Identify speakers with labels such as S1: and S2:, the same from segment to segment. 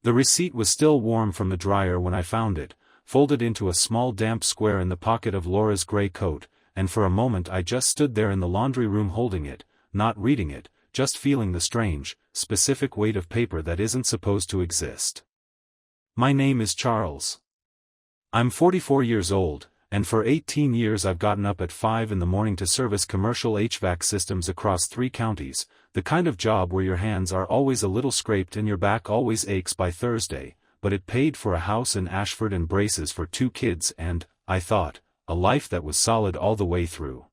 S1: The receipt was still warm from the dryer when I found it, folded into a small damp square in the pocket of Laura's gray coat, and for a moment I just stood there in the laundry room holding it, not reading it, just feeling the strange, specific weight of paper that isn't supposed to exist. My name is Charles. I'm 44 years old, and for 18 years I've gotten up at 5 in the morning to service commercial HVAC systems across 3 counties, the kind of job where your hands are always a little scraped and your back always aches by Thursday, but it paid for a house in Ashford and braces for 2 kids and, I thought, a life that was solid all the way through.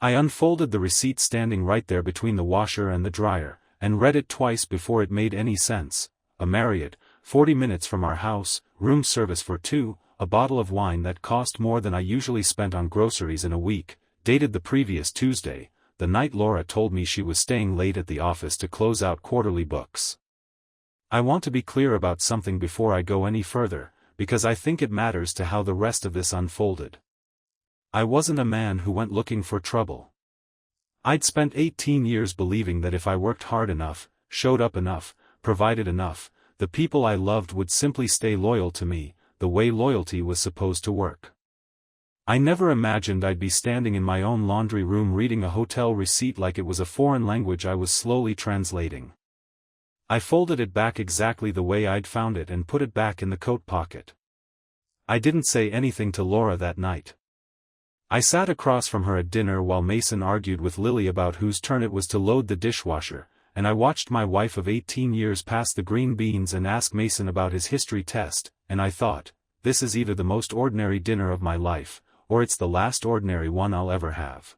S1: I unfolded the receipt standing right there between the washer and the dryer, and read it twice before it made any sense. A Marriott, 40 minutes from our house, room service for 2, a bottle of wine that cost more than I usually spent on groceries in a week, dated the previous Tuesday, the night Laura told me she was staying late at the office to close out quarterly books. I want to be clear about something before I go any further, because I think it matters to how the rest of this unfolded. I wasn't a man who went looking for trouble. I'd spent 18 years believing that if I worked hard enough, showed up enough, provided enough, the people I loved would simply stay loyal to me, the way loyalty was supposed to work. I never imagined I'd be standing in my own laundry room reading a hotel receipt like it was a foreign language I was slowly translating. I folded it back exactly the way I'd found it and put it back in the coat pocket. I didn't say anything to Laura that night. I sat across from her at dinner while Mason argued with Lily about whose turn it was to load the dishwasher, and I watched my wife of 18 years pass the green beans and ask Mason about his history test, and I thought, this is either the most ordinary dinner of my life, or it's the last ordinary one I'll ever have.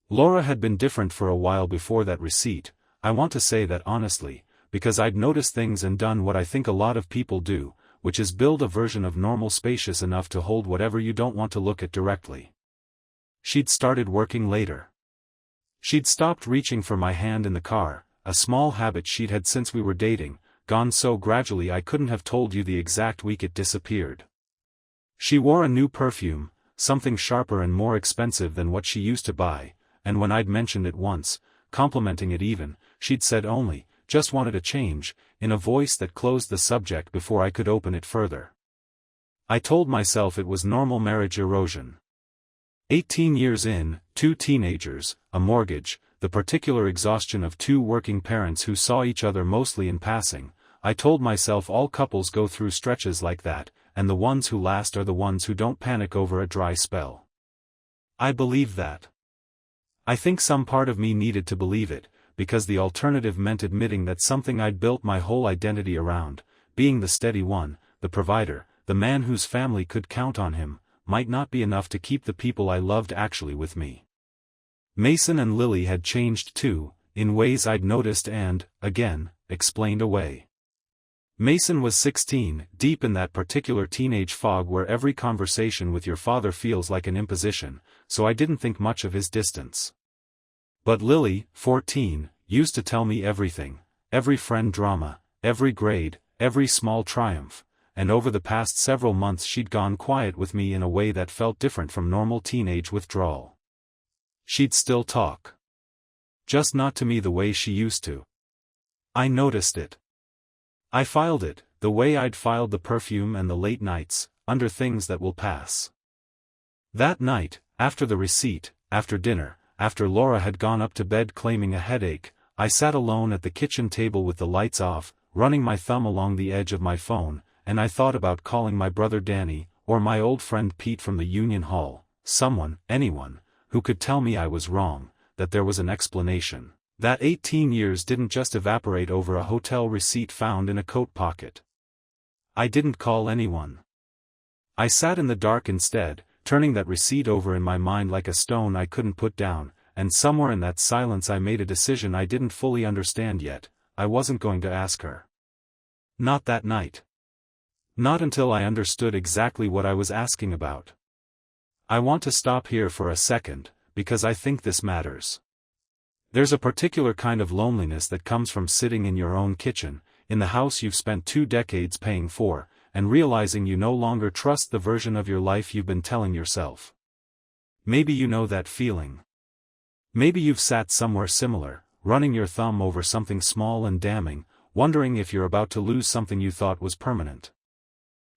S1: Laura had been different for a while before that receipt. I want to say that honestly, because I'd noticed things and done what I think a lot of people do, which is build a version of normal spacious enough to hold whatever you don't want to look at directly. She'd started working later. She'd stopped reaching for my hand in the car, a small habit she'd had since we were dating, gone so gradually I couldn't have told you the exact week it disappeared. She wore a new perfume, something sharper and more expensive than what she used to buy, and when I'd mentioned it once, complimenting it even, she'd said only, just wanted a change, in a voice that closed the subject before I could open it further. I told myself it was normal marriage erosion. 18 years in, 2 teenagers, a mortgage, the particular exhaustion of 2 working parents who saw each other mostly in passing, I told myself all couples go through stretches like that, and the ones who last are the ones who don't panic over a dry spell. I believed that. I think some part of me needed to believe it, because the alternative meant admitting that something I'd built my whole identity around, being the steady one, the provider, the man whose family could count on him, might not be enough to keep the people I loved actually with me. Mason and Lily had changed too, in ways I'd noticed and, again, explained away. Mason was 16, deep in that particular teenage fog where every conversation with your father feels like an imposition, so I didn't think much of his distance. But Lily, 14, used to tell me everything, every friend drama, every grade, every small triumph, and over the past several months she'd gone quiet with me in a way that felt different from normal teenage withdrawal. She'd still talk. Just not to me the way she used to. I noticed it. I filed it, the way I'd filed the perfume and the late nights, under things that will pass. That night, after the receipt, after dinner, after Laura had gone up to bed claiming a headache, I sat alone at the kitchen table with the lights off, running my thumb along the edge of my phone, and I thought about calling my brother Danny, or my old friend Pete from the Union Hall, someone, anyone, who could tell me I was wrong, that there was an explanation, that 18 years didn't just evaporate over a hotel receipt found in a coat pocket. I didn't call anyone. I sat in the dark instead, turning that receipt over in my mind like a stone I couldn't put down, and somewhere in that silence I made a decision I didn't fully understand yet. I wasn't going to ask her. Not that night. Not until I understood exactly what I was asking about. I want to stop here for a second, because I think this matters. There's a particular kind of loneliness that comes from sitting in your own kitchen, in the house you've spent 2 decades paying for, and realizing you no longer trust the version of your life you've been telling yourself. Maybe you know that feeling. Maybe you've sat somewhere similar, running your thumb over something small and damning, wondering if you're about to lose something you thought was permanent.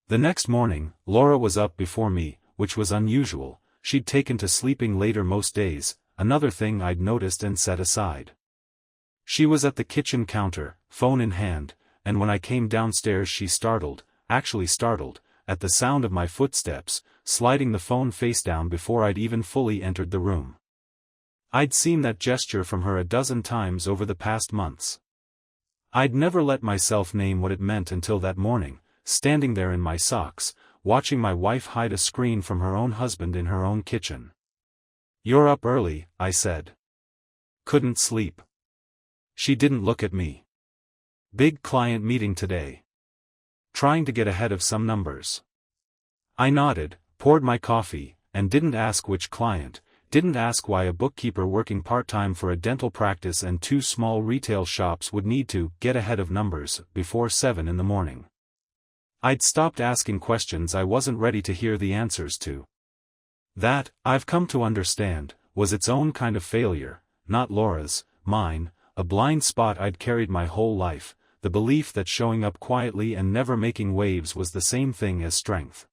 S1: The next morning, Laura was up before me, which was unusual. She'd taken to sleeping later most days, another thing I'd noticed and set aside. She was at the kitchen counter, phone in hand, and when I came downstairs she actually startled, at the sound of my footsteps, sliding the phone face down before I'd even fully entered the room. I'd seen that gesture from her a dozen times over the past months. I'd never let myself name what it meant until that morning, standing there in my socks, watching my wife hide a screen from her own husband in her own kitchen. "You're up early," I said. "Couldn't sleep." She didn't look at me. "Big client meeting today. Trying to get ahead of some numbers." I nodded, poured my coffee, and didn't ask which client, didn't ask why a bookkeeper working part-time for a dental practice and 2 small retail shops would need to get ahead of numbers before 7 in the morning. I'd stopped asking questions I wasn't ready to hear the answers to. That, I've come to understand, was its own kind of failure, not Laura's, mine, a blind spot I'd carried my whole life, the belief that showing up quietly and never making waves was the same thing as strength.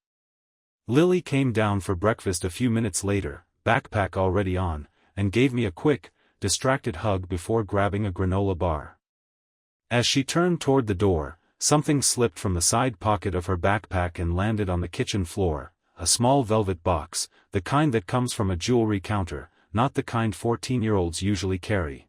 S1: Lily came down for breakfast a few minutes later, backpack already on, and gave me a quick, distracted hug before grabbing a granola bar. As she turned toward the door, something slipped from the side pocket of her backpack and landed on the kitchen floor, a small velvet box, the kind that comes from a jewelry counter, not the kind 14-year-olds usually carry.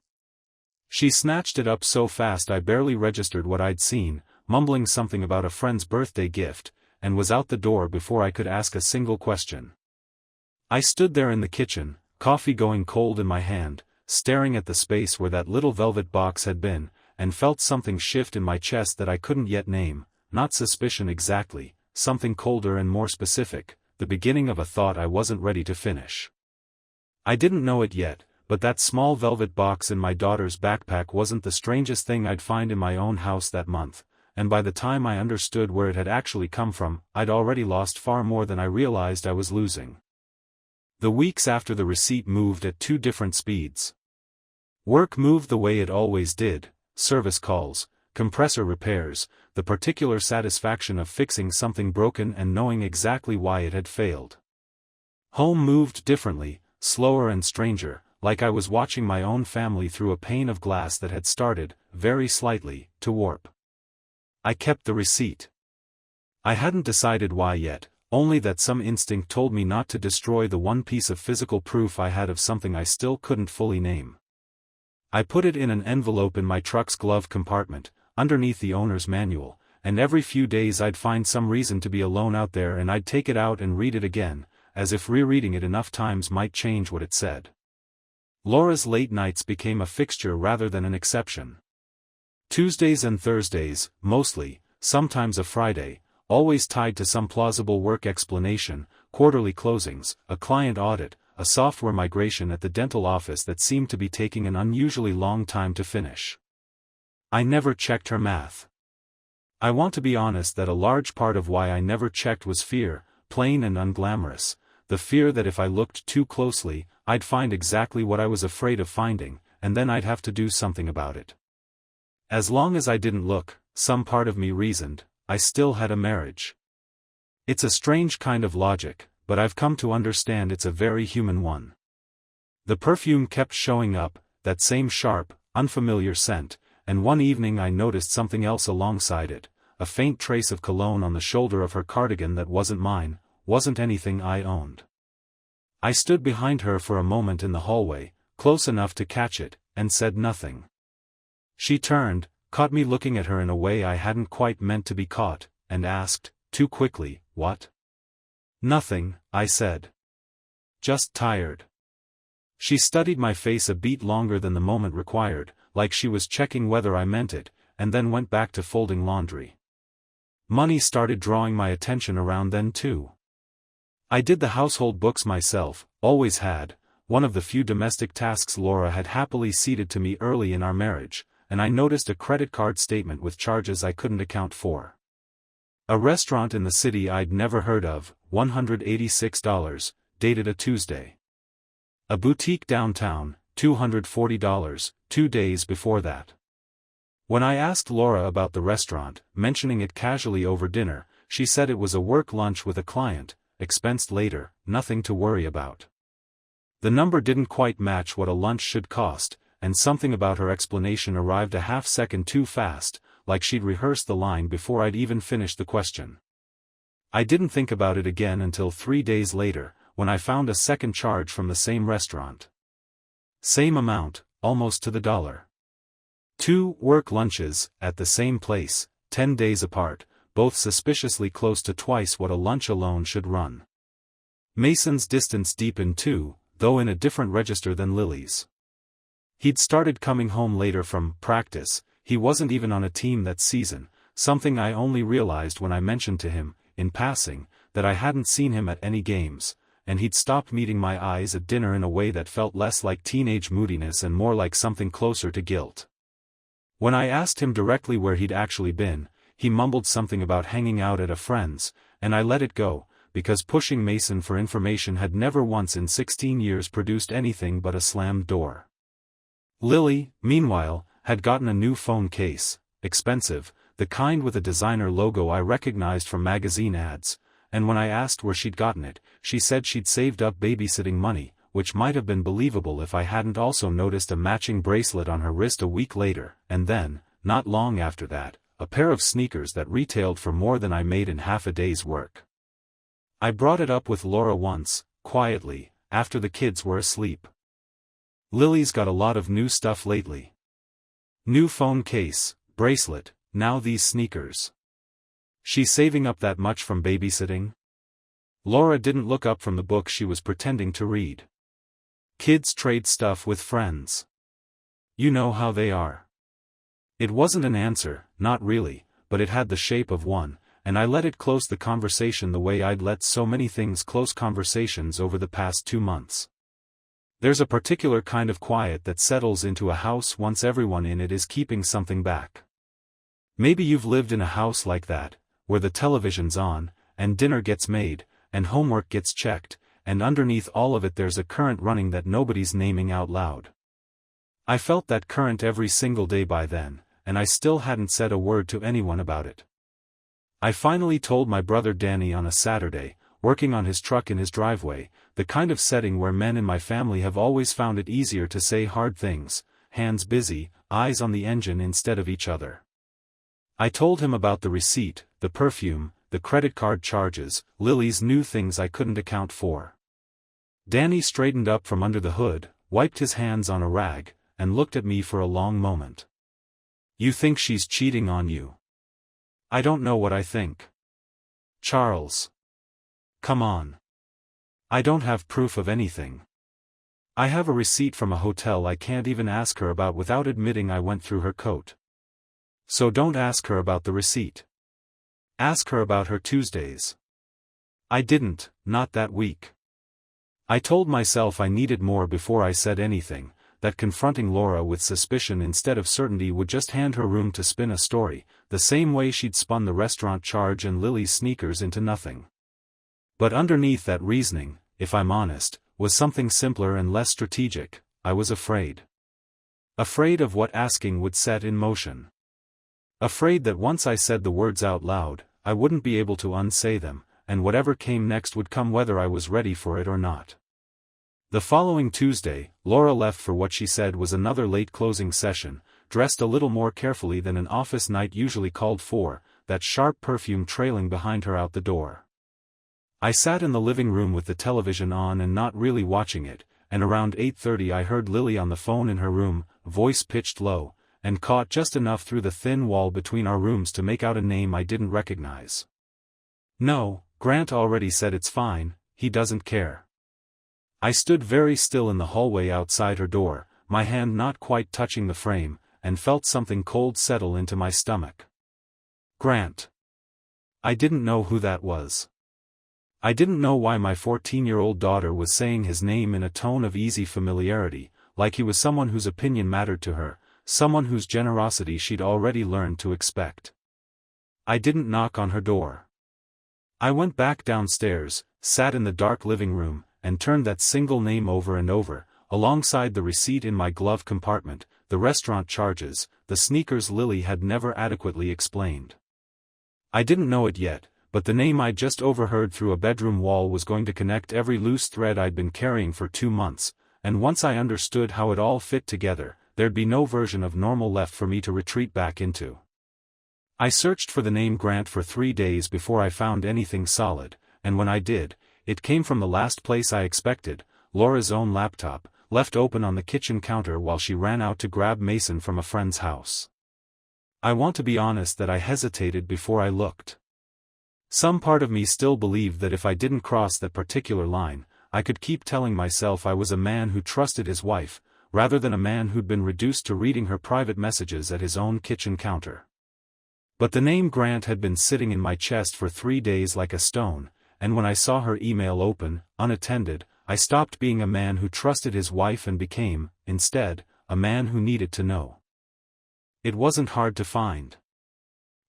S1: She snatched it up so fast I barely registered what I'd seen, mumbling something about a friend's birthday gift, and was out the door before I could ask a single question. I stood there in the kitchen, coffee going cold in my hand, staring at the space where that little velvet box had been, and felt something shift in my chest that I couldn't yet name, not suspicion exactly, something colder and more specific, the beginning of a thought I wasn't ready to finish. I didn't know it yet, but that small velvet box in my daughter's backpack wasn't the strangest thing I'd find in my own house that month, and by the time I understood where it had actually come from, I'd already lost far more than I realized I was losing. The weeks after the receipt moved at 2 different speeds. Work moved the way it always did, service calls, compressor repairs, the particular satisfaction of fixing something broken and knowing exactly why it had failed. Home moved differently, slower and stranger, like I was watching my own family through a pane of glass that had started, very slightly, to warp. I kept the receipt. I hadn't decided why yet, only that some instinct told me not to destroy the one piece of physical proof I had of something I still couldn't fully name. I put it in an envelope in my truck's glove compartment, underneath the owner's manual, and every few days I'd find some reason to be alone out there and I'd take it out and read it again, as if rereading it enough times might change what it said. Laura's late nights became a fixture rather than an exception. Tuesdays and Thursdays, mostly, sometimes a Friday, always tied to some plausible work explanation, quarterly closings, a client audit, a software migration at the dental office that seemed to be taking an unusually long time to finish. I never checked her math. I want to be honest that a large part of why I never checked was fear, plain and unglamorous, the fear that if I looked too closely, I'd find exactly what I was afraid of finding, and then I'd have to do something about it. As long as I didn't look, some part of me reasoned, I still had a marriage. It's a strange kind of logic, but I've come to understand it's a very human one. The perfume kept showing up, that same sharp, unfamiliar scent, and one evening I noticed something else alongside it, a faint trace of cologne on the shoulder of her cardigan that wasn't mine, wasn't anything I owned. I stood behind her for a moment in the hallway, close enough to catch it, and said nothing. She turned, caught me looking at her in a way I hadn't quite meant to be caught, and asked, too quickly, "What?" "Nothing," I said. "Just tired." She studied my face a beat longer than the moment required, like she was checking whether I meant it, and then went back to folding laundry. Money started drawing my attention around then too. I did the household books myself, always had, one of the few domestic tasks Laura had happily ceded to me early in our marriage, and I noticed a credit card statement with charges I couldn't account for. A restaurant in the city I'd never heard of, $186, dated a Tuesday. A boutique downtown, $240, 2 days before that. When I asked Laura about the restaurant, mentioning it casually over dinner, she said it was a work lunch with a client, expensed later, nothing to worry about. The number didn't quite match what a lunch should cost, and something about her explanation arrived a half-second too fast, like she'd rehearsed the line before I'd even finished the question. I didn't think about it again until 3 days later, when I found a second charge from the same restaurant. Same amount, almost to the dollar. 2 work lunches, at the same place, 10 days apart, both suspiciously close to twice what a lunch alone should run. Mason's distance deepened too, though in a different register than Lily's. He'd started coming home later from practice, he wasn't even on a team that season, something I only realized when I mentioned to him, in passing, that I hadn't seen him at any games, and he'd stopped meeting my eyes at dinner in a way that felt less like teenage moodiness and more like something closer to guilt. When I asked him directly where he'd actually been, he mumbled something about hanging out at a friend's, and I let it go, because pushing Mason for information had never once in 16 years produced anything but a slammed door. Lily, meanwhile, had gotten a new phone case, expensive, the kind with a designer logo I recognized from magazine ads, and when I asked where she'd gotten it, she said she'd saved up babysitting money, which might have been believable if I hadn't also noticed a matching bracelet on her wrist a week later, and then, not long after that, a pair of sneakers that retailed for more than I made in half a day's work. I brought it up with Laura once, quietly, after the kids were asleep. Lily's got a lot of new stuff lately. New phone case, bracelet, now these sneakers. She's saving up that much from babysitting? Laura didn't look up from the book she was pretending to read. Kids trade stuff with friends. You know how they are. It wasn't an answer, not really, but it had the shape of one, and I let it close the conversation the way I'd let so many things close conversations over the past 2 months. There's a particular kind of quiet that settles into a house once everyone in it is keeping something back. Maybe you've lived in a house like that, where the television's on, and dinner gets made, and homework gets checked, and underneath all of it there's a current running that nobody's naming out loud. I felt that current every single day by then, and I still hadn't said a word to anyone about it. I finally told my brother Danny on a Saturday, working on his truck in his driveway, the kind of setting where men in my family have always found it easier to say hard things, hands busy, eyes on the engine instead of each other. I told him about the receipt, the perfume, the credit card charges, Lily's new things I couldn't account for. Danny straightened up from under the hood, wiped his hands on a rag, and looked at me for a long moment. You think she's cheating on you? I don't know what I think. Charles. Come on. I don't have proof of anything. I have a receipt from a hotel I can't even ask her about without admitting I went through her coat. So don't ask her about the receipt. Ask her about her Tuesdays. I didn't, not that week. I told myself I needed more before I said anything, that confronting Laura with suspicion instead of certainty would just hand her room to spin a story, the same way she'd spun the restaurant charge and Lily's sneakers into nothing. But underneath that reasoning, if I'm honest, was something simpler and less strategic. I was afraid. Afraid of what asking would set in motion. Afraid that once I said the words out loud, I wouldn't be able to unsay them, and whatever came next would come whether I was ready for it or not. The following Tuesday, Laura left for what she said was another late closing session, dressed a little more carefully than an office night usually called for, that sharp perfume trailing behind her out the door. I sat in the living room with the television on and not really watching it, and around 8:30 I heard Lily on the phone in her room, voice pitched low, and caught just enough through the thin wall between our rooms to make out a name I didn't recognize. No, Grant already said it's fine, he doesn't care. I stood very still in the hallway outside her door, my hand not quite touching the frame, and felt something cold settle into my stomach. Grant. I didn't know who that was. I didn't know why my 14-year-old daughter was saying his name in a tone of easy familiarity, like he was someone whose opinion mattered to her, someone whose generosity she'd already learned to expect. I didn't knock on her door. I went back downstairs, sat in the dark living room, and turned that single name over and over, alongside the receipt in my glove compartment, the restaurant charges, the sneakers Lily had never adequately explained. I didn't know it yet, but the name I'd just overheard through a bedroom wall was going to connect every loose thread I'd been carrying for 2 months, and once I understood how it all fit together, there'd be no version of normal left for me to retreat back into. I searched for the name Grant for 3 days before I found anything solid, and when I did, it came from the last place I expected, Laura's own laptop, left open on the kitchen counter while she ran out to grab Mason from a friend's house. I want to be honest that I hesitated before I looked. Some part of me still believed that if I didn't cross that particular line, I could keep telling myself I was a man who trusted his wife, rather than a man who'd been reduced to reading her private messages at his own kitchen counter. But the name Grant had been sitting in my chest for 3 days like a stone, and when I saw her email open, unattended, I stopped being a man who trusted his wife and became, instead, a man who needed to know. It wasn't hard to find.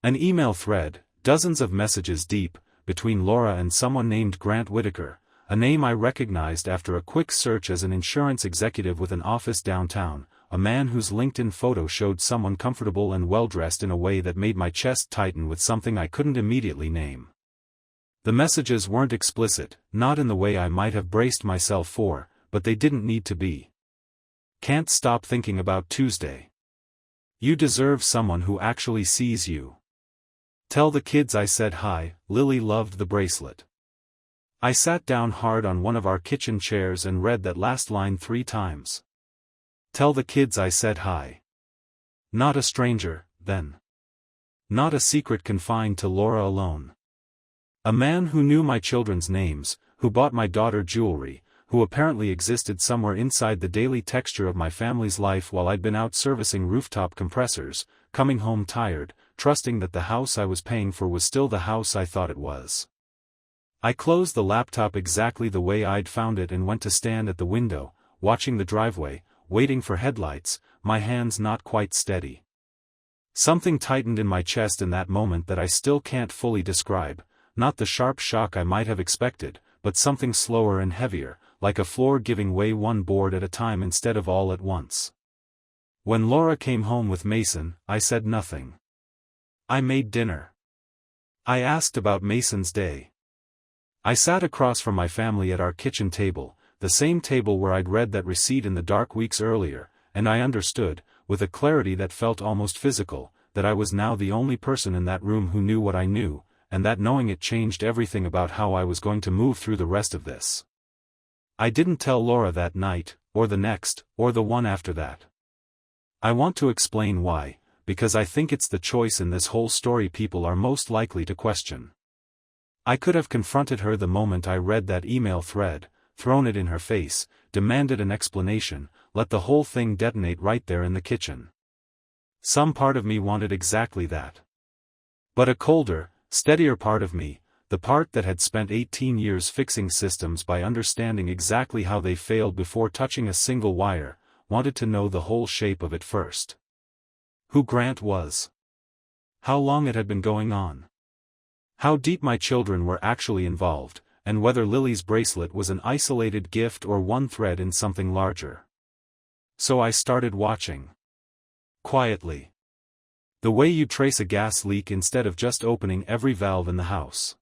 S1: An email thread, dozens of messages deep, between Laura and someone named Grant Whitaker, a name I recognized after a quick search as an insurance executive with an office downtown, a man whose LinkedIn photo showed someone comfortable and well-dressed in a way that made my chest tighten with something I couldn't immediately name. The messages weren't explicit, not in the way I might have braced myself for, but they didn't need to be. Can't stop thinking about Tuesday. You deserve someone who actually sees you. Tell the kids I said hi, Lily loved the bracelet. I sat down hard on one of our kitchen chairs and read that last line 3 times. Tell the kids I said hi. Not a stranger, then. Not a secret confined to Laura alone. A man who knew my children's names, who bought my daughter jewelry, who apparently existed somewhere inside the daily texture of my family's life while I'd been out servicing rooftop compressors, coming home tired, trusting that the house I was paying for was still the house I thought it was. I closed the laptop exactly the way I'd found it and went to stand at the window, watching the driveway, waiting for headlights, my hands not quite steady. Something tightened in my chest in that moment that I still can't fully describe, not the sharp shock I might have expected, but something slower and heavier, like a floor giving way one board at a time instead of all at once. When Laura came home with Mason, I said nothing. I made dinner. I asked about Mason's day. I sat across from my family at our kitchen table, the same table where I'd read that receipt in the dark weeks earlier, and I understood, with a clarity that felt almost physical, that I was now the only person in that room who knew what I knew, and that knowing it changed everything about how I was going to move through the rest of this. I didn't tell Laura that night, or the next, or the one after that. I want to explain why, because I think it's the choice in this whole story people are most likely to question. I could have confronted her the moment I read that email thread, thrown it in her face, demanded an explanation, let the whole thing detonate right there in the kitchen. Some part of me wanted exactly that. But a colder, steadier part of me, the part that had spent 18 years fixing systems by understanding exactly how they failed before touching a single wire, wanted to know the whole shape of it first. Who Grant was. How long it had been going on. How deep my children were actually involved, and whether Lily's bracelet was an isolated gift or one thread in something larger. So I started watching. Quietly. The way you trace a gas leak instead of just opening every valve in the house.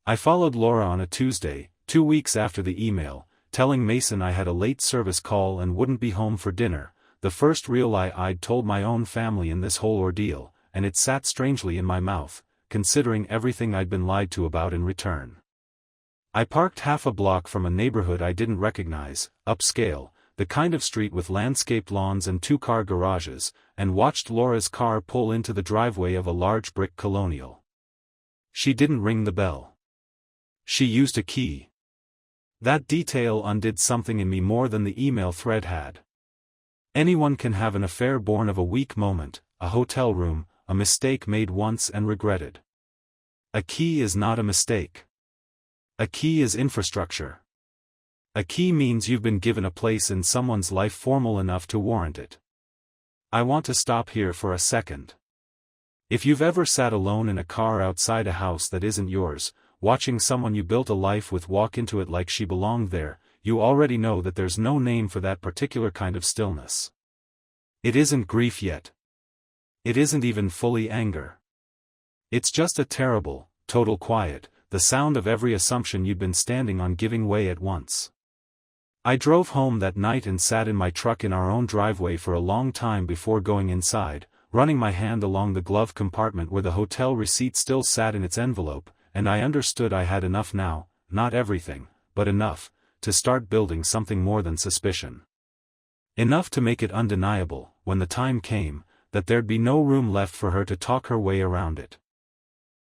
S1: I followed Laura on a Tuesday, 2 weeks after the email, telling Mason I had a late service call and wouldn't be home for dinner, the first real lie I'd told my own family in this whole ordeal, and it sat strangely in my mouth, considering everything I'd been lied to about in return. I parked half a block from a neighborhood I didn't recognize, upscale, the kind of street with landscaped lawns and 2-car garages, and watched Laura's car pull into the driveway of a large brick colonial. She didn't ring the bell. She used a key. That detail undid something in me more than the email thread had. Anyone can have an affair born of a weak moment, a hotel room, a mistake made once and regretted. A key is not a mistake. A key is infrastructure. A key means you've been given a place in someone's life formal enough to warrant it. I want to stop here for a second. If you've ever sat alone in a car outside a house that isn't yours, watching someone you built a life with walk into it like she belonged there, you already know that there's no name for that particular kind of stillness. It isn't grief yet. It isn't even fully anger. It's just a terrible, total quiet, the sound of every assumption you'd been standing on giving way at once. I drove home that night and sat in my truck in our own driveway for a long time before going inside, running my hand along the glove compartment where the hotel receipt still sat in its envelope, and I understood I had enough now, not everything, but enough, to start building something more than suspicion. Enough to make it undeniable, when the time came, that there'd be no room left for her to talk her way around it.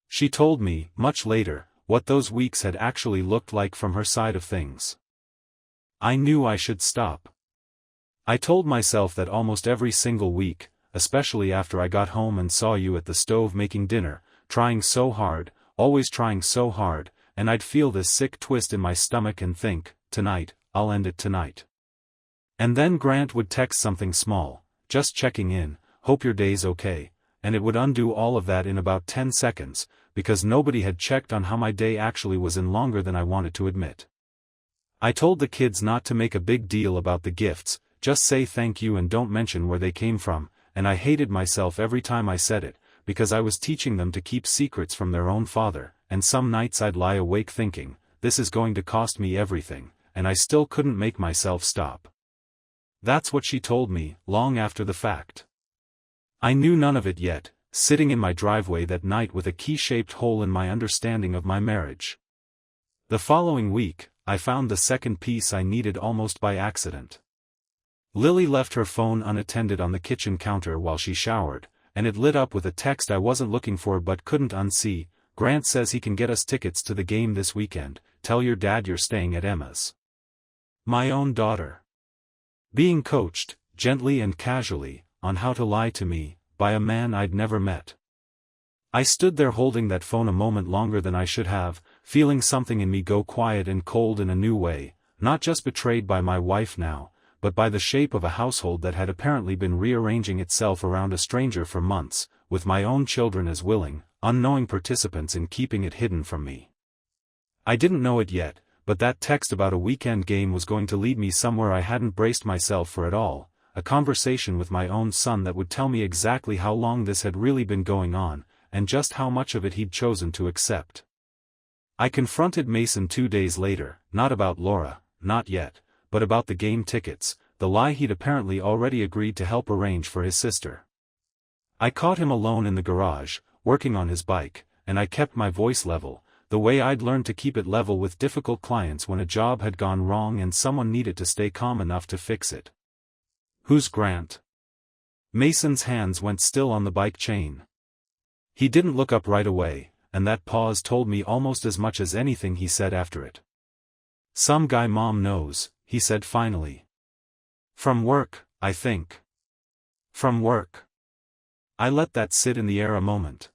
S1: She told me, much later, what those weeks had actually looked like from her side of things. I knew I should stop. I told myself that almost every single week, especially after I got home and saw you at the stove making dinner, trying so hard, always trying so hard, and I'd feel this sick twist in my stomach and think, tonight, I'll end it tonight. And then Grant would text something small, just checking in, hope your day's okay, and it would undo all of that in about 10 seconds, because nobody had checked on how my day actually was in longer than I wanted to admit. I told the kids not to make a big deal about the gifts, just say thank you and don't mention where they came from, and I hated myself every time I said it, because I was teaching them to keep secrets from their own father, and some nights I'd lie awake thinking, this is going to cost me everything, and I still couldn't make myself stop. That's what she told me, long after the fact. I knew none of it yet, sitting in my driveway that night with a key-shaped hole in my understanding of my marriage. The following week, I found the second piece I needed almost by accident. Lily left her phone unattended on the kitchen counter while she showered, and it lit up with a text I wasn't looking for but couldn't unsee. Grant says he can get us tickets to the game this weekend, tell your dad you're staying at Emma's. My own daughter. Being coached, gently and casually, on how to lie to me, by a man I'd never met. I stood there holding that phone a moment longer than I should have, feeling something in me go quiet and cold in a new way, not just betrayed by my wife now, but by the shape of a household that had apparently been rearranging itself around a stranger for months, with my own children as willing, unknowing participants in keeping it hidden from me. I didn't know it yet, but that text about a weekend game was going to lead me somewhere I hadn't braced myself for at all, a conversation with my own son that would tell me exactly how long this had really been going on, and just how much of it he'd chosen to accept. I confronted Mason 2 days later, not about Laura, not yet, but about the game tickets, the lie he'd apparently already agreed to help arrange for his sister. I caught him alone in the garage, working on his bike, and I kept my voice level, the way I'd learned to keep it level with difficult clients when a job had gone wrong and someone needed to stay calm enough to fix it. Who's Grant? Mason's hands went still on the bike chain. He didn't look up right away, and that pause told me almost as much as anything he said after it. Some guy Mom knows, he said finally. From work, I think. From work. I let that sit in the air a moment.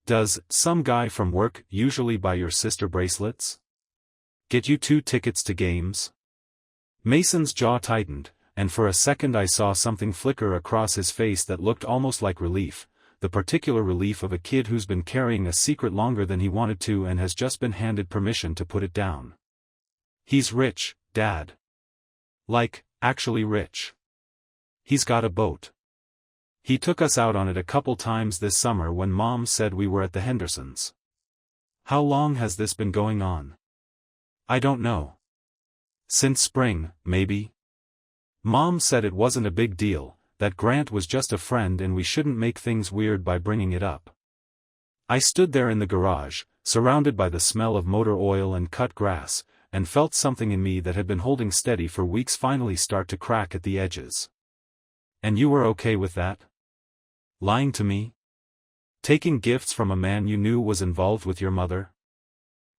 S1: Does some guy from work usually buy your sister bracelets? Get you 2 tickets to games? Mason's jaw tightened, and for a second I saw something flicker across his face that looked almost like relief, the particular relief of a kid who's been carrying a secret longer than he wanted to and has just been handed permission to put it down. He's rich, Dad. Like, actually rich. He's got a boat. He took us out on it a couple times this summer when Mom said we were at the Hendersons. How long has this been going on? I don't know. Since spring, maybe? Mom said it wasn't a big deal, that Grant was just a friend and we shouldn't make things weird by bringing it up. I stood there in the garage, surrounded by the smell of motor oil and cut grass, and felt something in me that had been holding steady for weeks finally start to crack at the edges. And you were okay with that? Lying to me? Taking gifts from a man you knew was involved with your mother?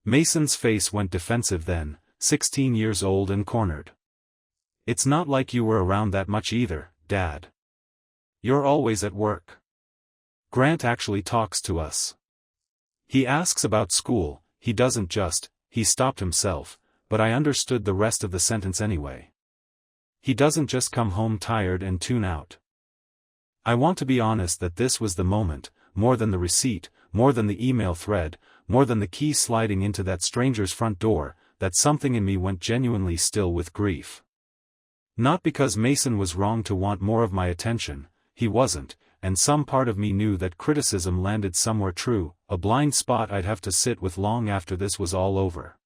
S1: Mason's face went defensive then, 16 years old and cornered. It's not like you were around that much either, Dad. You're always at work. Grant actually talks to us. He asks about school, he doesn't just, he stopped himself, but I understood the rest of the sentence anyway. He doesn't just come home tired and tune out. I want to be honest that this was the moment, more than the receipt, more than the email thread, more than the key sliding into that stranger's front door, that something in me went genuinely still with grief. Not because Mason was wrong to want more of my attention, he wasn't, and some part of me knew that criticism landed somewhere true, a blind spot I'd have to sit with long after this was all over.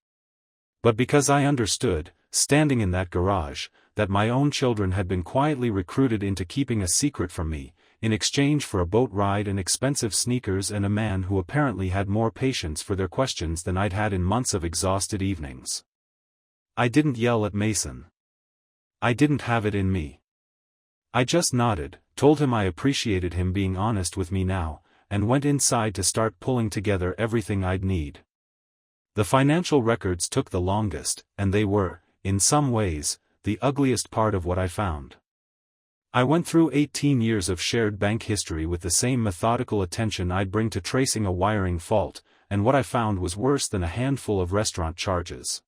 S1: But because I understood, standing in that garage, that my own children had been quietly recruited into keeping a secret from me, in exchange for a boat ride and expensive sneakers and a man who apparently had more patience for their questions than I'd had in months of exhausted evenings. I didn't yell at Mason. I didn't have it in me. I just nodded, told him I appreciated him being honest with me now, and went inside to start pulling together everything I'd need. The financial records took the longest, and they were, in some ways, the ugliest part of what I found. I went through 18 years of shared bank history with the same methodical attention I'd bring to tracing a wiring fault, and what I found was worse than a handful of restaurant charges.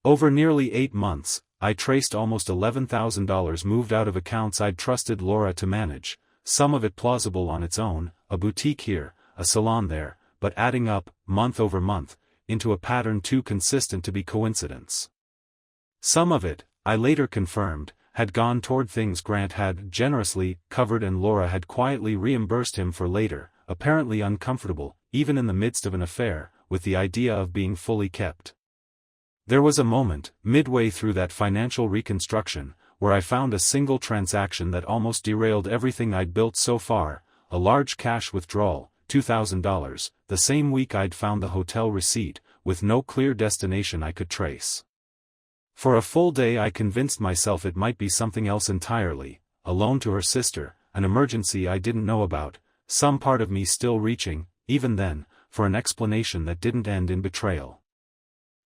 S1: Over nearly 8 months, I traced almost $11,000 moved out of accounts I'd trusted Laura to manage, some of it plausible on its own, a boutique here, a salon there, but adding up, month over month, into a pattern too consistent to be coincidence. Some of it, I later confirmed, had gone toward things Grant had generously covered and Laura had quietly reimbursed him for later, apparently uncomfortable, even in the midst of an affair, with the idea of being fully kept. There was a moment, midway through that financial reconstruction, where I found a single transaction that almost derailed everything I'd built so far, a large cash withdrawal, $2,000, the same week I'd found the hotel receipt, with no clear destination I could trace. For a full day I convinced myself it might be something else entirely, a loan to her sister, an emergency I didn't know about, some part of me still reaching, even then, for an explanation that didn't end in betrayal.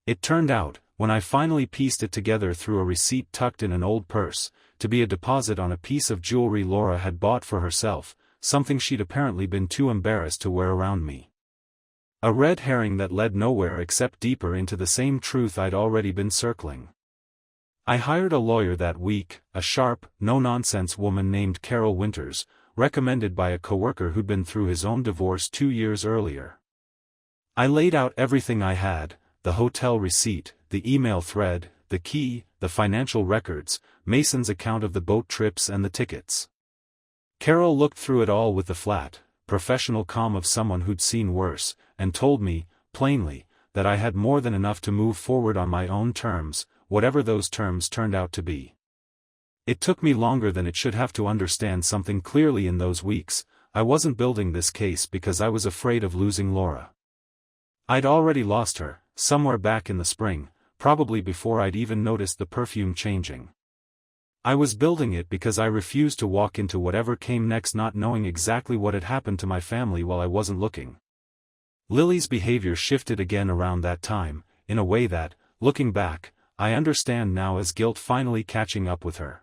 S1: It turned out, when I finally pieced it together through a receipt tucked in an old purse, to be a deposit on a piece of jewelry Laura had bought for herself, something she'd apparently been too embarrassed to wear around me. A red herring that led nowhere except deeper into the same truth I'd already been circling. I hired a lawyer that week, a sharp, no-nonsense woman named Carol Winters, recommended by a coworker who'd been through his own divorce 2 years earlier. I laid out everything I had, the hotel receipt, the email thread, the key, the financial records, Mason's account of the boat trips and the tickets. Carol looked through it all with the flat, professional calm of someone who'd seen worse, and told me, plainly, that I had more than enough to move forward on my own terms, whatever those terms turned out to be. It took me longer than it should have to understand something clearly in those weeks. I wasn't building this case because I was afraid of losing Laura. I'd already lost her, somewhere back in the spring, probably before I'd even noticed the perfume changing. I was building it because I refused to walk into whatever came next not knowing exactly what had happened to my family while I wasn't looking. Lily's behavior shifted again around that time, in a way that, looking back, I understand now as guilt finally catching up with her.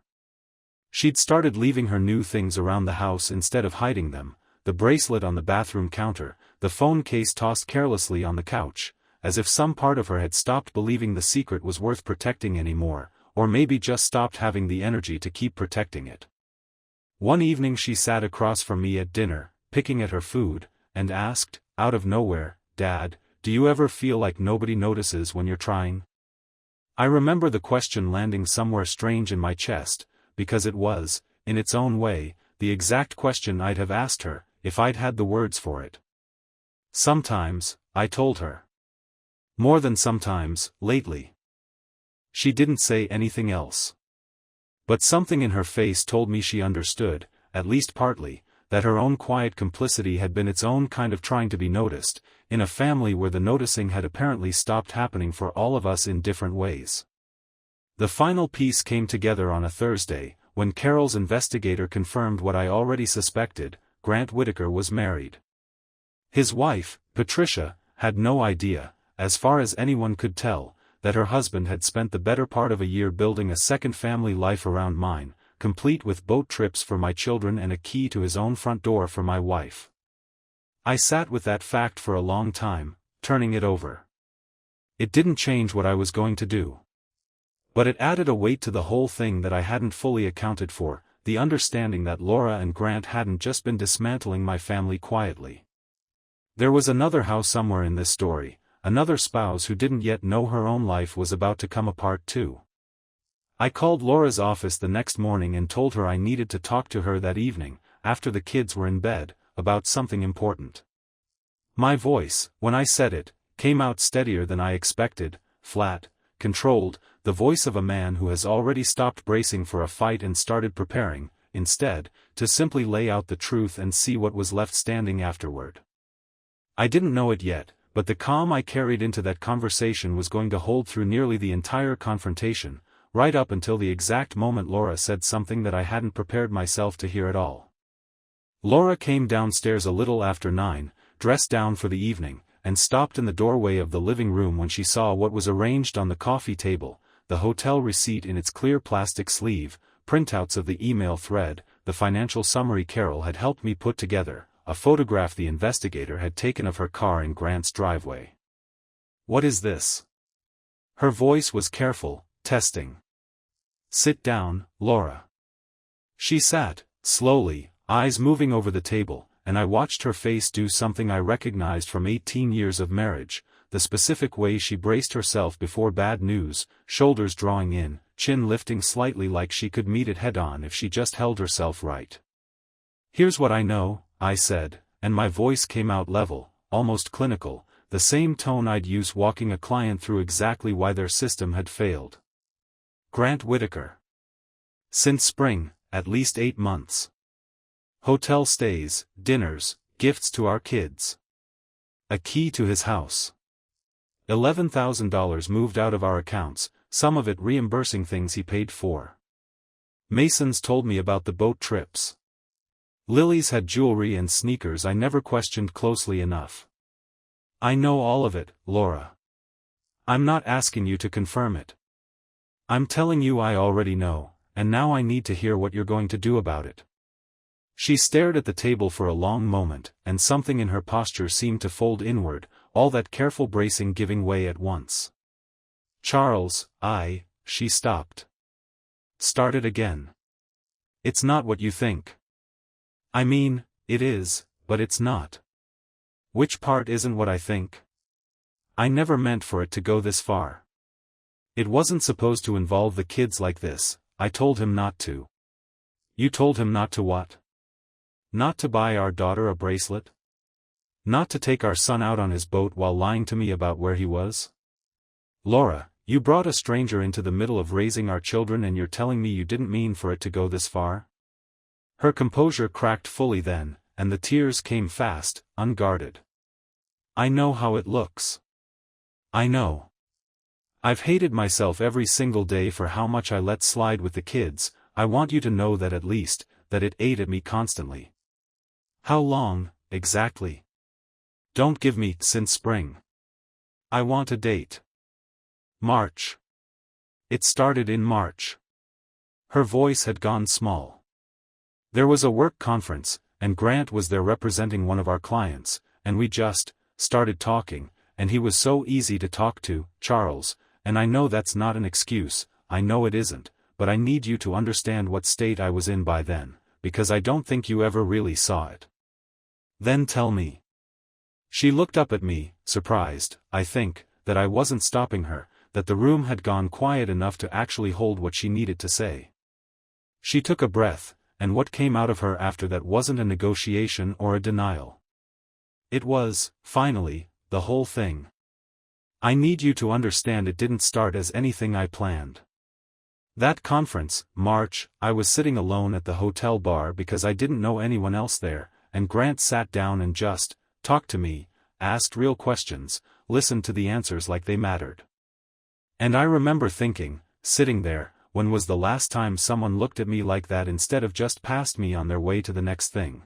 S1: She'd started leaving her new things around the house instead of hiding them, the bracelet on the bathroom counter, the phone case tossed carelessly on the couch, as if some part of her had stopped believing the secret was worth protecting anymore, or maybe just stopped having the energy to keep protecting it. One evening she sat across from me at dinner, picking at her food, and asked, out of nowhere, "Dad, do you ever feel like nobody notices when you're trying?" I remember the question landing somewhere strange in my chest, because it was, in its own way, the exact question I'd have asked her, if I'd had the words for it. Sometimes, I told her. More than sometimes, lately. She didn't say anything else. But something in her face told me she understood, at least partly, that her own quiet complicity had been its own kind of trying to be noticed, in a family where the noticing had apparently stopped happening for all of us in different ways. The final piece came together on a Thursday, when Carol's investigator confirmed what I already suspected: Grant Whitaker was married. His wife, Patricia, had no idea, as far as anyone could tell, that her husband had spent the better part of a year building a second family life around mine, complete with boat trips for my children and a key to his own front door for my wife. I sat with that fact for a long time, turning it over. It didn't change what I was going to do. But it added a weight to the whole thing that I hadn't fully accounted for, the understanding that Laura and Grant hadn't just been dismantling my family quietly. There was another house somewhere in this story, another spouse who didn't yet know her own life was about to come apart too. I called Laura's office the next morning and told her I needed to talk to her that evening, after the kids were in bed, about something important. My voice, when I said it, came out steadier than I expected, flat, controlled, the voice of a man who has already stopped bracing for a fight and started preparing, instead, to simply lay out the truth and see what was left standing afterward. I didn't know it yet, but the calm I carried into that conversation was going to hold through nearly the entire confrontation, right up until the exact moment Laura said something that I hadn't prepared myself to hear at all. Laura came downstairs a little after 9, dressed down for the evening, and stopped in the doorway of the living room when she saw what was arranged on the coffee table, the hotel receipt in its clear plastic sleeve, printouts of the email thread, the financial summary Carol had helped me put together, a photograph the investigator had taken of her car in Grant's driveway. "What is this?" Her voice was careful, testing. "Sit down, Laura." She sat, slowly, eyes moving over the table, and I watched her face do something I recognized from 18 years of marriage, the specific way she braced herself before bad news, shoulders drawing in, chin lifting slightly like she could meet it head-on if she just held herself right. "Here's what I know," I said, and my voice came out level, almost clinical, the same tone I'd use walking a client through exactly why their system had failed. "Grant Whitaker. Since spring, at least 8 months. Hotel stays, dinners, gifts to our kids. A key to his house. $11,000 moved out of our accounts, some of it reimbursing things he paid for. Mason's told me about the boat trips. Lily's had jewelry and sneakers I never questioned closely enough. I know all of it, Laura. I'm not asking you to confirm it. I'm telling you I already know, and now I need to hear what you're going to do about it." She stared at the table for a long moment, and something in her posture seemed to fold inward, all that careful bracing giving way at once. "Charles, she stopped. Started again. "It's not what you think. I mean, it is, but it's not." "Which part isn't what I think?" "I never meant for it to go this far. It wasn't supposed to involve the kids like this. I told him not to." "You told him not to what?" "Not to buy our daughter a bracelet? Not to take our son out on his boat while lying to me about where he was?" "Laura, you brought a stranger into the middle of raising our children and you're telling me you didn't mean for it to go this far?" Her composure cracked fully then, and the tears came fast, unguarded. "I know how it looks. I know. I've hated myself every single day for how much I let slide with the kids. I want you to know that at least, that it ate at me constantly." "How long, exactly?" "Don't give me, since spring. I want a date." "March. It started in March." Her voice had gone small. "There was a work conference, and Grant was there representing one of our clients, and we just started talking, and he was so easy to talk to, Charles, and I know that's not an excuse, I know it isn't, but I need you to understand what state I was in by then, because I don't think you ever really saw it." "Then tell me." She looked up at me, surprised, I think, that I wasn't stopping her, that the room had gone quiet enough to actually hold what she needed to say. She took a breath, and what came out of her after that wasn't a negotiation or a denial. It was, finally, the whole thing. "I need you to understand it didn't start as anything I planned. That conference, March, I was sitting alone at the hotel bar because I didn't know anyone else there, and Grant sat down and just talked to me, asked real questions, listened to the answers like they mattered. And I remember thinking, sitting there, when was the last time someone looked at me like that instead of just past me on their way to the next thing?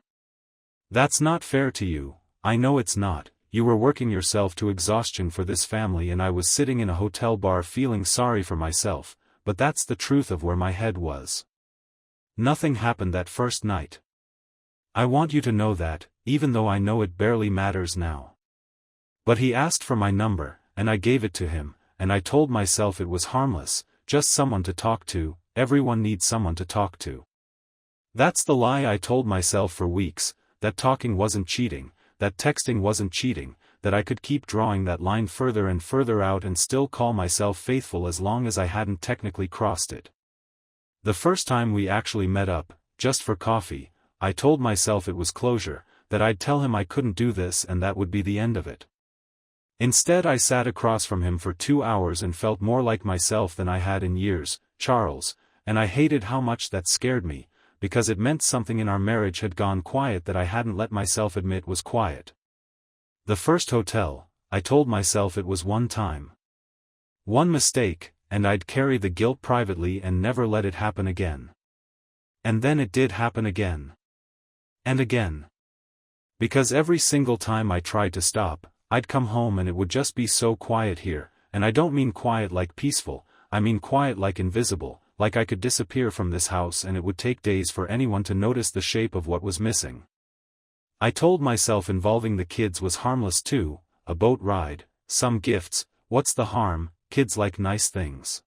S1: That's not fair to you, I know it's not. You were working yourself to exhaustion for this family and I was sitting in a hotel bar feeling sorry for myself, but that's the truth of where my head was. Nothing happened that first night. I want you to know that, even though I know it barely matters now. But he asked for my number, and I gave it to him, and I told myself it was harmless, just someone to talk to, everyone needs someone to talk to. That's the lie I told myself for weeks, that talking wasn't cheating, that texting wasn't cheating, that I could keep drawing that line further and further out and still call myself faithful as long as I hadn't technically crossed it. The first time we actually met up, just for coffee, I told myself it was closure, that I'd tell him I couldn't do this and that would be the end of it. Instead I sat across from him for 2 hours and felt more like myself than I had in years, Charles, and I hated how much that scared me, because it meant something in our marriage had gone quiet that I hadn't let myself admit was quiet. The first hotel, I told myself it was one time. One mistake, and I'd carry the guilt privately and never let it happen again. And then it did happen again. And again. Because every single time I tried to stop, I'd come home and it would just be so quiet here, and I don't mean quiet like peaceful, I mean quiet like invisible, like I could disappear from this house and it would take days for anyone to notice the shape of what was missing. I told myself involving the kids was harmless too, a boat ride, some gifts, what's the harm, kids like nice things.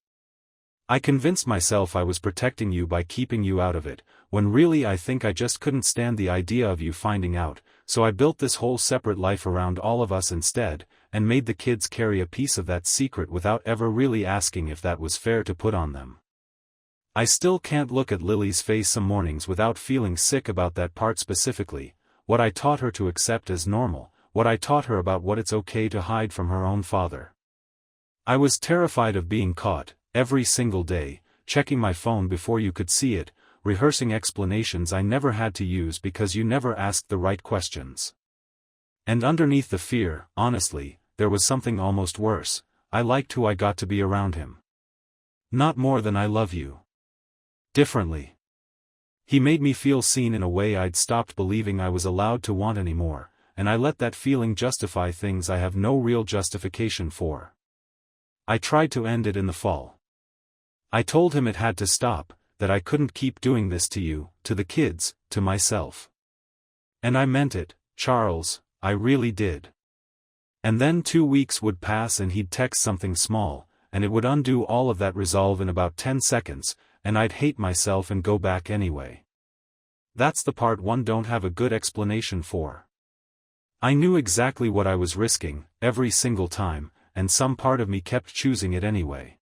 S1: I convinced myself I was protecting you by keeping you out of it, when really I think I just couldn't stand the idea of you finding out, so I built this whole separate life around all of us instead, and made the kids carry a piece of that secret without ever really asking if that was fair to put on them. I still can't look at Lily's face some mornings without feeling sick about that part specifically, what I taught her to accept as normal, what I taught her about what it's okay to hide from her own father. I was terrified of being caught, every single day, checking my phone before you could see it, rehearsing explanations I never had to use because you never asked the right questions. And underneath the fear, honestly, there was something almost worse. I liked who I got to be around him. Not more than I love you. Differently. He made me feel seen in a way I'd stopped believing I was allowed to want anymore, and I let that feeling justify things I have no real justification for. I tried to end it in the fall. I told him it had to stop, that I couldn't keep doing this to you, to the kids, to myself. And I meant it, Charles, I really did. And then 2 weeks would pass and he'd text something small, and it would undo all of that resolve in about 10 seconds, and I'd hate myself and go back anyway. That's the part one don't have a good explanation for. I knew exactly what I was risking, every single time, and some part of me kept choosing it anyway.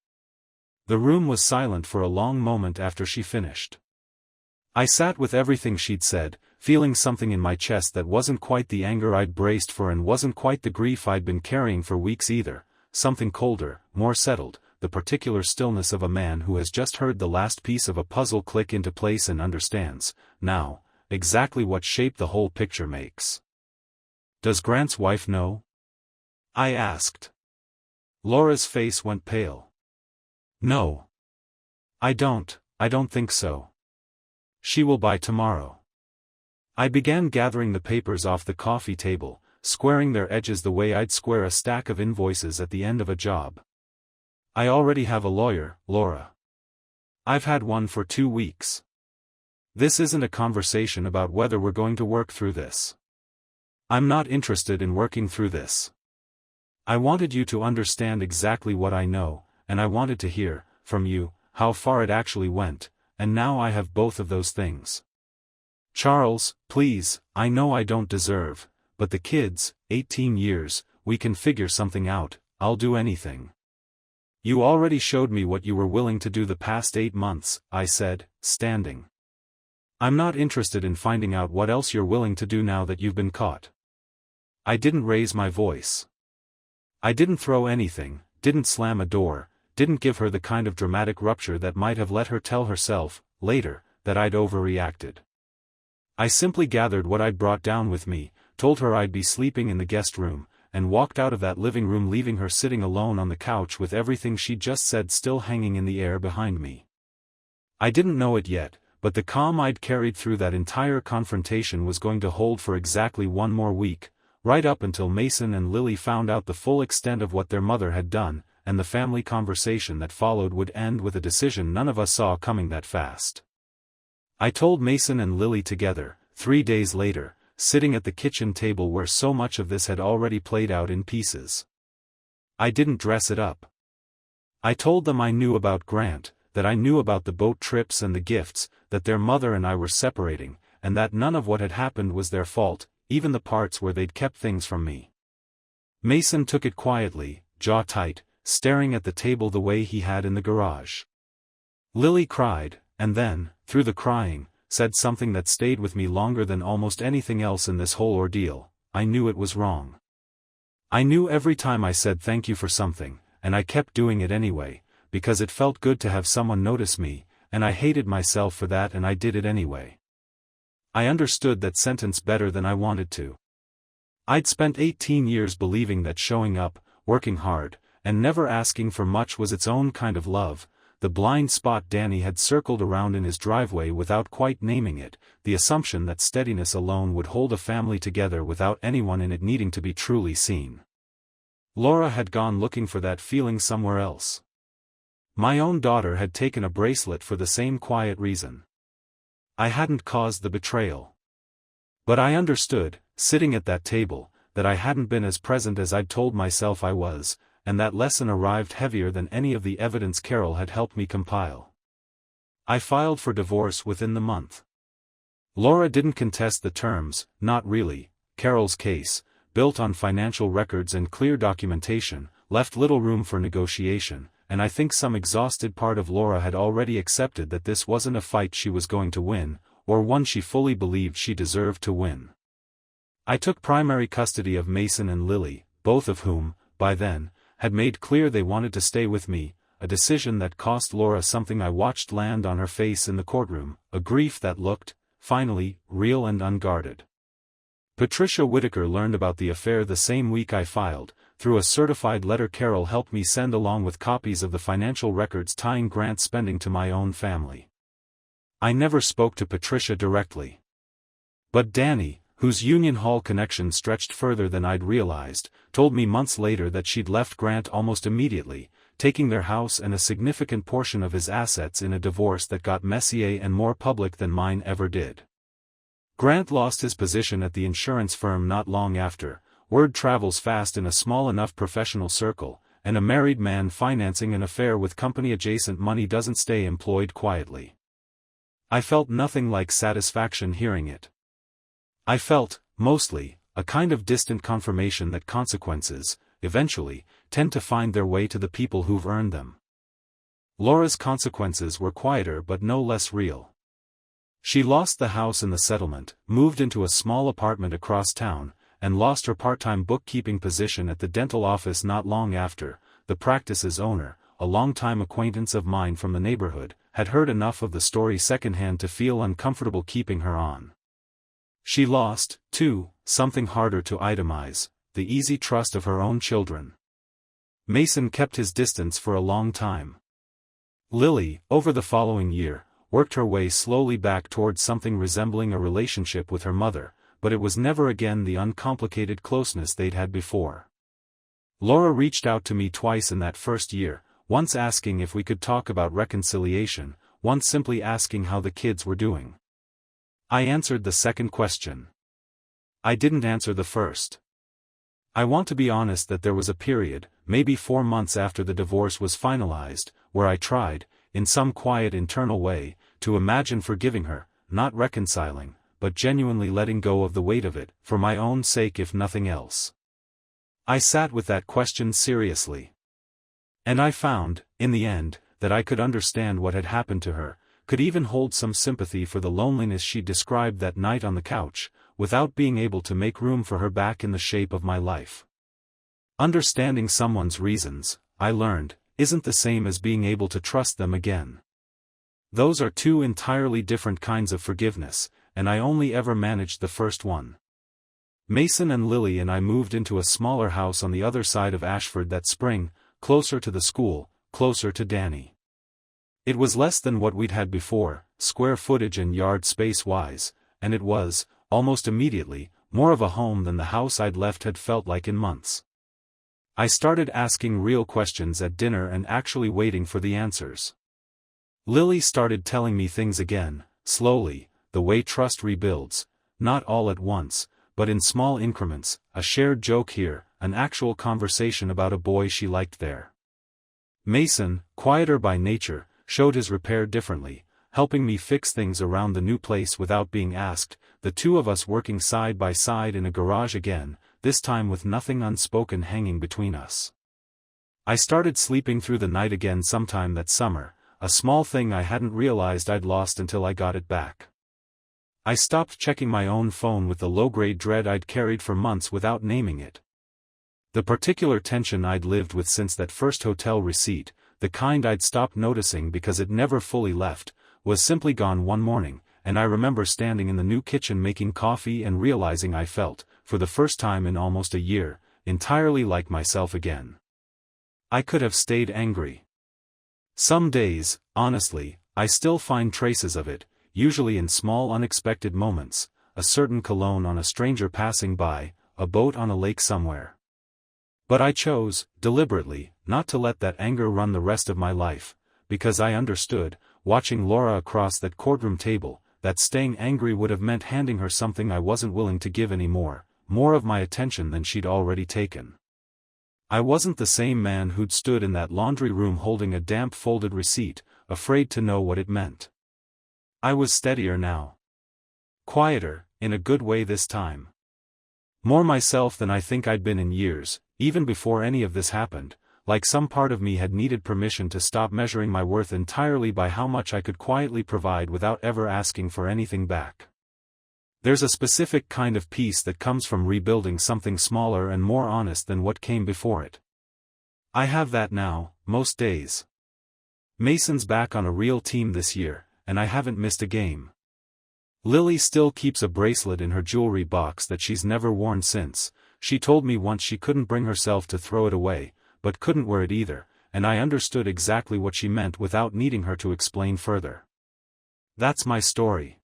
S1: The room was silent for a long moment after she finished. I sat with everything she'd said, feeling something in my chest that wasn't quite the anger I'd braced for and wasn't quite the grief I'd been carrying for weeks either, something colder, more settled, the particular stillness of a man who has just heard the last piece of a puzzle click into place and understands, now, exactly what shape the whole picture makes. Does Grant's wife know? I asked. Laura's face went pale. No. I don't think so. She will by tomorrow. I began gathering the papers off the coffee table, squaring their edges the way I'd square a stack of invoices at the end of a job. I already have a lawyer, Laura. I've had one for 2 weeks. This isn't a conversation about whether we're going to work through this. I'm not interested in working through this. I wanted you to understand exactly what I know, and I wanted to hear, from you, how far it actually went, and now I have both of those things. Charles, please, I know I don't deserve, but the kids, 18 years, we can figure something out, I'll do anything. You already showed me what you were willing to do the past 8 months, I said, standing. I'm not interested in finding out what else you're willing to do now that you've been caught. I didn't raise my voice. I didn't throw anything, didn't slam a door, didn't give her the kind of dramatic rupture that might have let her tell herself, later, that I'd overreacted. I simply gathered what I'd brought down with me, told her I'd be sleeping in the guest room, and walked out of that living room leaving her sitting alone on the couch with everything she'd just said still hanging in the air behind me. I didn't know it yet, but the calm I'd carried through that entire confrontation was going to hold for exactly 1 more week, right up until Mason and Lily found out the full extent of what their mother had done, and the family conversation that followed would end with a decision none of us saw coming that fast. I told Mason and Lily together, 3 days later, sitting at the kitchen table where so much of this had already played out in pieces. I didn't dress it up. I told them I knew about Grant, that I knew about the boat trips and the gifts, that their mother and I were separating, and that none of what had happened was their fault, even the parts where they'd kept things from me. Mason took it quietly, jaw tight, staring at the table the way he had in the garage. Lily cried, and then, through the crying, said something that stayed with me longer than almost anything else in this whole ordeal. I knew it was wrong. I knew every time I said thank you for something, and I kept doing it anyway, because it felt good to have someone notice me, and I hated myself for that, and I did it anyway. I understood that sentence better than I wanted to. I'd spent 18 years believing that showing up, working hard, and never asking for much was its own kind of love, the blind spot Danny had circled around in his driveway without quite naming it, the assumption that steadiness alone would hold a family together without anyone in it needing to be truly seen. Laura had gone looking for that feeling somewhere else. My own daughter had taken a bracelet for the same quiet reason. I hadn't caused the betrayal. But I understood, sitting at that table, that I hadn't been as present as I'd told myself I was, and that lesson arrived heavier than any of the evidence Carol had helped me compile. I filed for divorce within the month. Laura didn't contest the terms, not really. Carol's case, built on financial records and clear documentation, left little room for negotiation, and I think some exhausted part of Laura had already accepted that this wasn't a fight she was going to win, or one she fully believed she deserved to win. I took primary custody of Mason and Lily, both of whom, by then, had made clear they wanted to stay with me, a decision that cost Laura something I watched land on her face in the courtroom, a grief that looked, finally, real and unguarded. Patricia Whitaker learned about the affair the same week I filed, through a certified letter Carol helped me send along with copies of the financial records tying Grant's spending to my own family. I never spoke to Patricia directly. But Danny, whose Union Hall connection stretched further than I'd realized, told me months later that she'd left Grant almost immediately, taking their house and a significant portion of his assets in a divorce that got messier and more public than mine ever did. Grant lost his position at the insurance firm not long after. Word travels fast in a small enough professional circle, and a married man financing an affair with company-adjacent money doesn't stay employed quietly. I felt nothing like satisfaction hearing it. I felt, mostly, a kind of distant confirmation that consequences, eventually, tend to find their way to the people who've earned them. Laura's consequences were quieter but no less real. She lost the house in the settlement, moved into a small apartment across town, and lost her part-time bookkeeping position at the dental office not long after. The practice's owner, a longtime acquaintance of mine from the neighborhood, had heard enough of the story secondhand to feel uncomfortable keeping her on. She lost, too, something harder to itemize, the easy trust of her own children. Mason kept his distance for a long time. Lily, over the following year, worked her way slowly back towards something resembling a relationship with her mother, but it was never again the uncomplicated closeness they'd had before. Laura reached out to me twice in that first year, once asking if we could talk about reconciliation, once simply asking how the kids were doing. I answered the second question. I didn't answer the first. I want to be honest that there was a period, maybe 4 months after the divorce was finalized, where I tried, in some quiet internal way, to imagine forgiving her, not reconciling, but genuinely letting go of the weight of it, for my own sake if nothing else. I sat with that question seriously. And I found, in the end, that I could understand what had happened to her, could even hold some sympathy for the loneliness she described that night on the couch, without being able to make room for her back in the shape of my life. Understanding someone's reasons, I learned, isn't the same as being able to trust them again. Those are two entirely different kinds of forgiveness, and I only ever managed the first one. Mason and Lily and I moved into a smaller house on the other side of Ashford that spring, closer to the school, closer to Danny. It was less than what we'd had before, square footage and yard space-wise, and it was, almost immediately, more of a home than the house I'd left had felt like in months. I started asking real questions at dinner and actually waiting for the answers. Lily started telling me things again, slowly, the way trust rebuilds, not all at once, but in small increments, a shared joke here, an actual conversation about a boy she liked there. Mason, quieter by nature, showed his repair differently, helping me fix things around the new place without being asked, the two of us working side by side in a garage again, this time with nothing unspoken hanging between us. I started sleeping through the night again sometime that summer, a small thing I hadn't realized I'd lost until I got it back. I stopped checking my own phone with the low-grade dread I'd carried for months without naming it. The particular tension I'd lived with since that first hotel receipt, the kind I'd stopped noticing because it never fully left, was simply gone one morning, and I remember standing in the new kitchen making coffee and realizing I felt, for the first time in almost a year, entirely like myself again. I could have stayed angry. Some days, honestly, I still find traces of it, usually in small unexpected moments, a certain cologne on a stranger passing by, a boat on a lake somewhere. But I chose, deliberately, not to let that anger run the rest of my life, because I understood, watching Laura across that courtroom table, that staying angry would have meant handing her something I wasn't willing to give anymore, more of my attention than she'd already taken. I wasn't the same man who'd stood in that laundry room holding a damp folded receipt, afraid to know what it meant. I was steadier now. Quieter, in a good way this time. More myself than I think I'd been in years, even before any of this happened, like some part of me had needed permission to stop measuring my worth entirely by how much I could quietly provide without ever asking for anything back. There's a specific kind of peace that comes from rebuilding something smaller and more honest than what came before it. I have that now, most days. Mason's back on a real team this year, and I haven't missed a game. Lily still keeps a bracelet in her jewelry box that she's never worn since. She told me once she couldn't bring herself to throw it away, but couldn't wear it either, and I understood exactly what she meant without needing her to explain further. That's my story.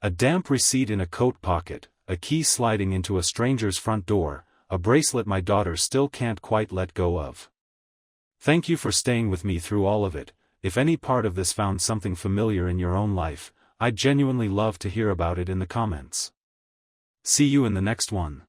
S1: A damp receipt in a coat pocket, a key sliding into a stranger's front door, a bracelet my daughter still can't quite let go of. Thank you for staying with me through all of it. If any part of this found something familiar in your own life, I'd genuinely love to hear about it in the comments. See you in the next one.